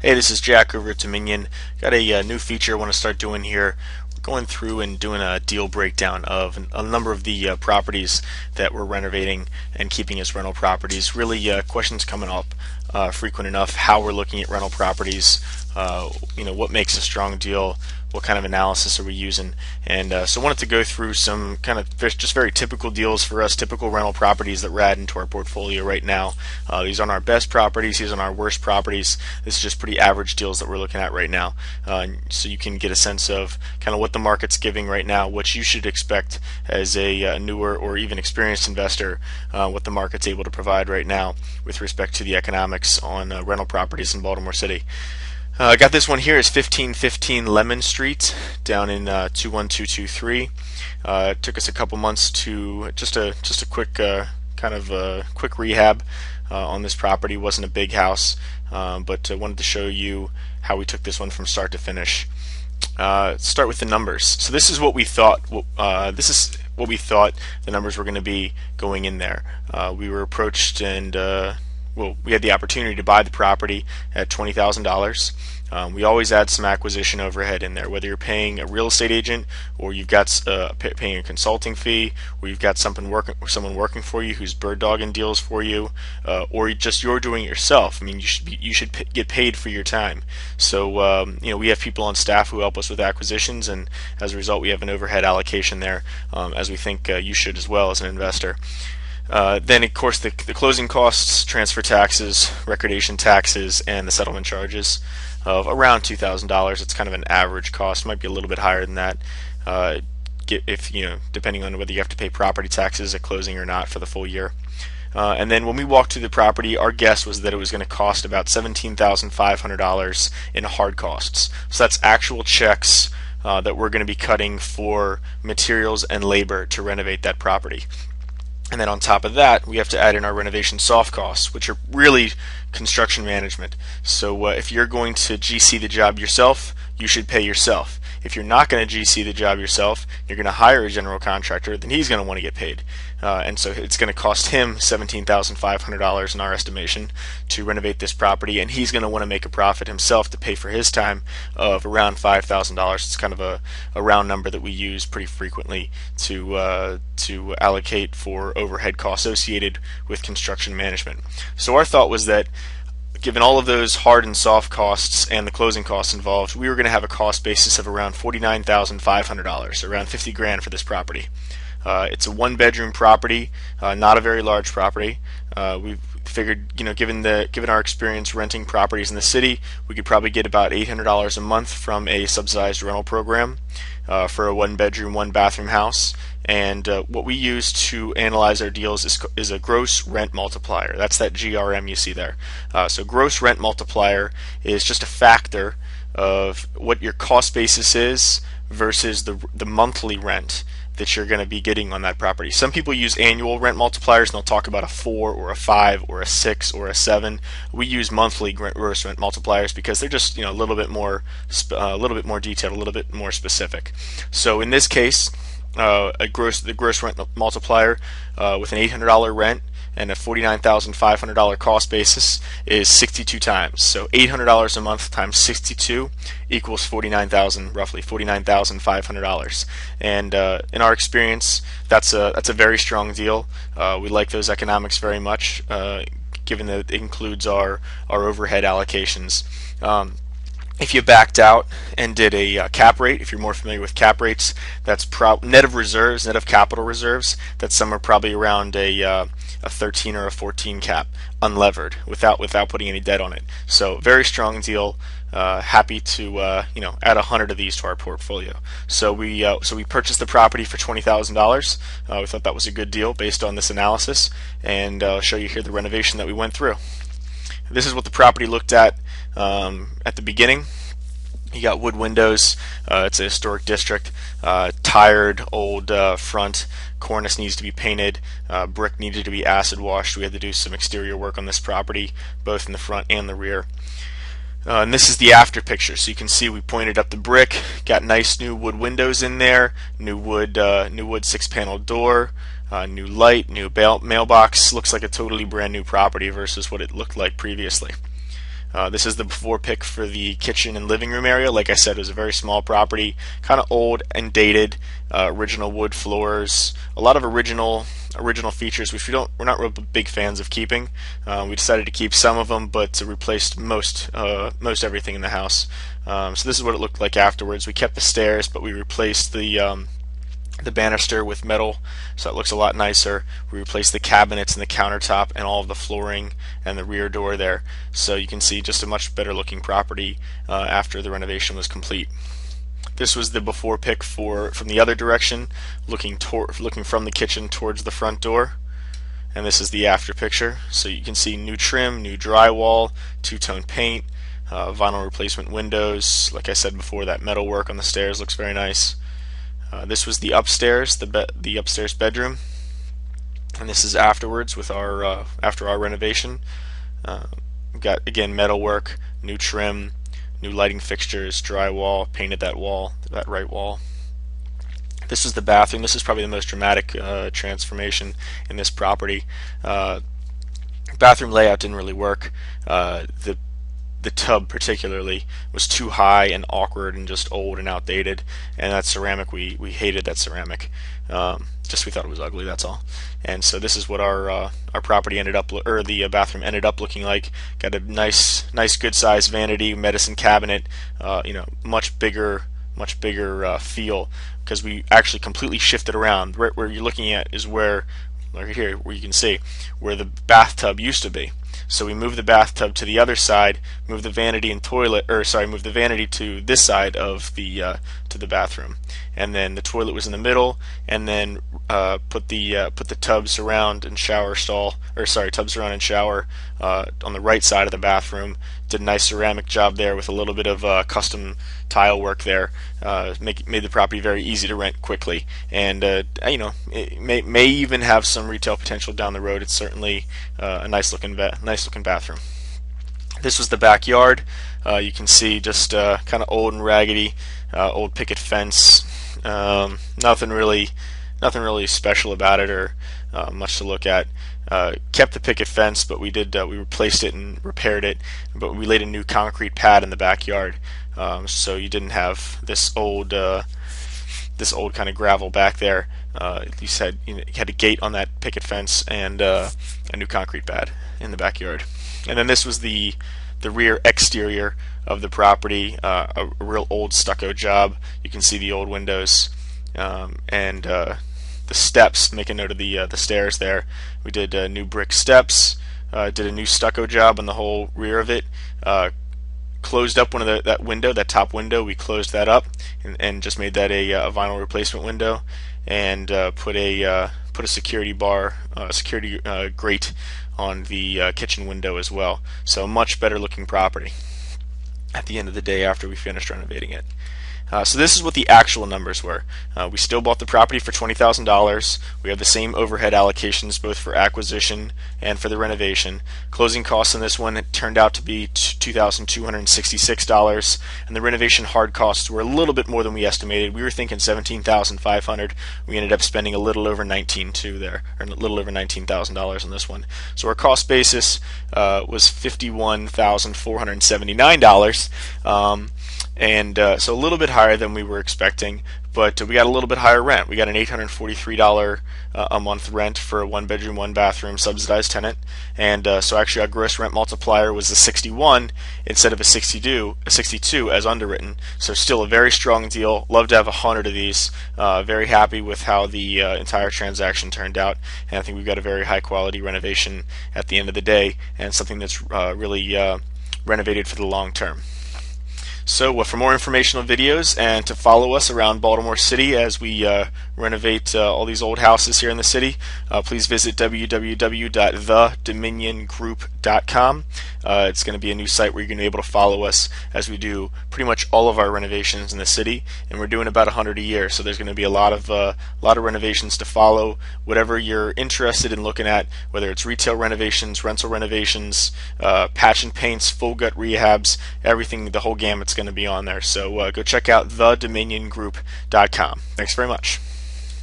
Hey, this is Jack over at Dominion. Got a new feature I want to start doing here. We're going through and doing a deal breakdown of a number of the properties that we're renovating and keeping as rental properties. Really, questions coming up frequent enough. How we're looking at rental properties. What makes a strong deal? What kind of analysis are we using? And so I wanted to go through some kind of just very typical deals for us, typical rental properties that we're adding to our portfolio right now. These aren't our best properties, these aren't our worst properties. This is just pretty average deals that we're looking at right now. So you can get a sense of kind of what the market's giving right now, what you should expect as a newer or even experienced investor, what the market's able to provide right now with respect to the economics on rental properties in Baltimore City. I got this one here is 1515 Lemmon Street down in 21223. It took us a couple months to just a quick quick rehab on this property. It wasn't a big house, but wanted to show you how we took this one from start to finish. Start with the numbers. So this is what we thought. The numbers were going to be going in there. We were approached and we had the opportunity to buy the property at $20,000. We always add some acquisition overhead in there, whether you're paying a real estate agent or you've got paying a consulting fee, or you've got someone working for you who's bird dogging deals for you, or you're doing it yourself. I mean, you should get paid for your time. So we have people on staff who help us with acquisitions, and as a result, we have an overhead allocation there, as we think you should as well as an investor. Then, of course, the closing costs, transfer taxes, recordation taxes, and the settlement charges of around $2,000. It's kind of an average cost. Might be a little bit higher than that, depending on whether you have to pay property taxes at closing or not for the full year. And then when we walked through the property, our guess was that it was going to cost about $17,500 in hard costs. So that's actual checks that we're going to be cutting for materials and labor to renovate that property. And then on top of that, we have to add in our renovation soft costs, which are really construction management. So if you're going to GC the job yourself, you should pay yourself. If you're not going to GC the job yourself, you're going to hire a general contractor, then he's going to want to get paid. And so it's going to cost him $17,500 in our estimation to renovate this property, and he's going to want to make a profit himself to pay for his time of around $5,000. It's kind of a round number that we use pretty frequently to allocate for overhead costs associated with construction management. So our thought was that given all of those hard and soft costs and the closing costs involved, we were going to have a cost basis of around $49,500, around $50,000 for this property. It's a one-bedroom property, not a very large property. We figured, given our experience renting properties in the city, we could probably get about $800 a month from a subsidized rental program for a one-bedroom, one-bathroom house. And what we use to analyze our deals is a gross rent multiplier. That's that GRM you see there. So gross rent multiplier is just a factor of what your cost basis is versus the monthly rent that you're going to be getting on that property. Some people use annual rent multipliers, and they'll talk about a 4 or a 5 or a 6 or a 7. We use monthly gross rent multipliers because they're just a little bit more detailed, a little bit more specific. So in this case, the gross rent multiplier with an $800 rent and a $49,500 cost basis is 62 times. So $800 a month times 62 equals roughly $49,500. And in our experience, that's a very strong deal. We like those economics very much, given that it includes our overhead allocations. If you backed out and did a cap rate, if you're more familiar with cap rates, that's net of reserves, net of capital reserves, that's somewhere probably around a 13 or a 14 cap, unlevered, without putting any debt on it. So very strong deal. Happy to add 100 of these to our portfolio. So we purchased the property for $20,000. We thought that was a good deal based on this analysis, and I'll show you here the renovation that we went through. This is what the property looked at the beginning. You got wood windows. It's a historic district. Tired old front. Cornice needs to be painted. Brick needed to be acid washed. We had to do some exterior work on this property, both in the front and the rear. And this is the after picture. So you can see we pointed up the brick. Got nice new wood windows in there. New wood 6-panel door. New light. New mailbox. Looks like a totally brand new property versus what it looked like previously. This is the before pic for the kitchen and living room area. Like I said, it was a very small property, kind of old and dated. Original wood floors, a lot of original features, which we're not real big fans of keeping. We decided to keep some of them, but to replace most everything in the house. So this is what it looked like afterwards. We kept the stairs, but we replaced the banister with metal, so it looks a lot nicer. We replaced the cabinets and the countertop and all of the flooring and the rear door there, so you can see just a much better looking property after the renovation was complete. This was the before pic from the other direction, looking from the kitchen towards the front door, and this is the after picture. So you can see new trim, new drywall, two-tone paint, vinyl replacement windows. Like I said before, that metal work on the stairs looks very nice. This was the upstairs, the upstairs bedroom, and this is afterwards with our after our renovation. We've got again metal work, new trim, new lighting fixtures, drywall, painted that right wall. This is the bathroom. This is probably the most dramatic transformation in this property. Bathroom layout didn't really work. The tub particularly was too high and awkward and just old and outdated, and that ceramic, we hated that ceramic. Just we thought it was ugly, that's all. And so this is what our property ended up, or the bathroom ended up looking like. Got a nice good sized vanity, medicine cabinet, much bigger feel, because we actually completely shifted around. Right where you're looking at is where, right here, where you can see where the bathtub used to be. So we moved the bathtub to the other side, moved the vanity and toilet, moved the vanity to this side of the to the bathroom, and then the toilet was in the middle, and then put the tubs around and shower stall, tubs around and shower on the right side of the bathroom. Did a nice ceramic job there with a little bit of custom tile work there. Made the property very easy to rent quickly, and it may even have some retail potential down the road. It's certainly a nice looking bathroom. This was the backyard. You can see just kind of old and raggedy, old picket fence. Nothing really special about it, or much to look at. Kept the picket fence, but we replaced it and repaired it. But we laid a new concrete pad in the backyard, so you didn't have this old kind of gravel back there. You had a gate on that picket fence and a new concrete pad in the backyard. And then this was the rear exterior of the property, a real old stucco job. You can see the old windows and the steps. Make a note of the stairs there. We did new brick steps. Did a new stucco job on the whole rear of it. Closed up one of that top window. We closed that up and just made that a vinyl replacement window, and put a security bar, security grate on the kitchen window as well. So much better looking property at the end of the day after we finished renovating it. So this is what the actual numbers were. We still bought the property for $20,000. We have the same overhead allocations both for acquisition and for the renovation. Closing costs on this one turned out to be $2,266, and the renovation hard costs were a little bit more than we estimated. We were thinking $17,500. We ended up spending a little over $19,200 there, or a little over $19,000 on this one. So our cost basis was $51,479. And so a little bit higher than we were expecting, but we got a little bit higher rent. We got an $843 a month rent for a 1-bedroom, 1-bathroom subsidized tenant, and so actually our gross rent multiplier was a 61 instead of a 62 as underwritten. So still a very strong deal. Love to have 100 of these. Very happy with how the entire transaction turned out, and I think we've got a very high quality renovation at the end of the day, and something that's really renovated for the long term. So for more informational videos and to follow us around Baltimore City as we renovate all these old houses here in the city, please visit www.thedominiongroup.com. It's going to be a new site where you're going to be able to follow us as we do pretty much all of our renovations in the city, and we're doing about 100 a year. So there's going to be a lot of renovations to follow. Whatever you're interested in looking at, whether it's retail renovations, rental renovations, patch and paints, full gut rehabs, everything, the whole gamut's going to be on there. So go check out thedominiongroup.com. Thanks very much.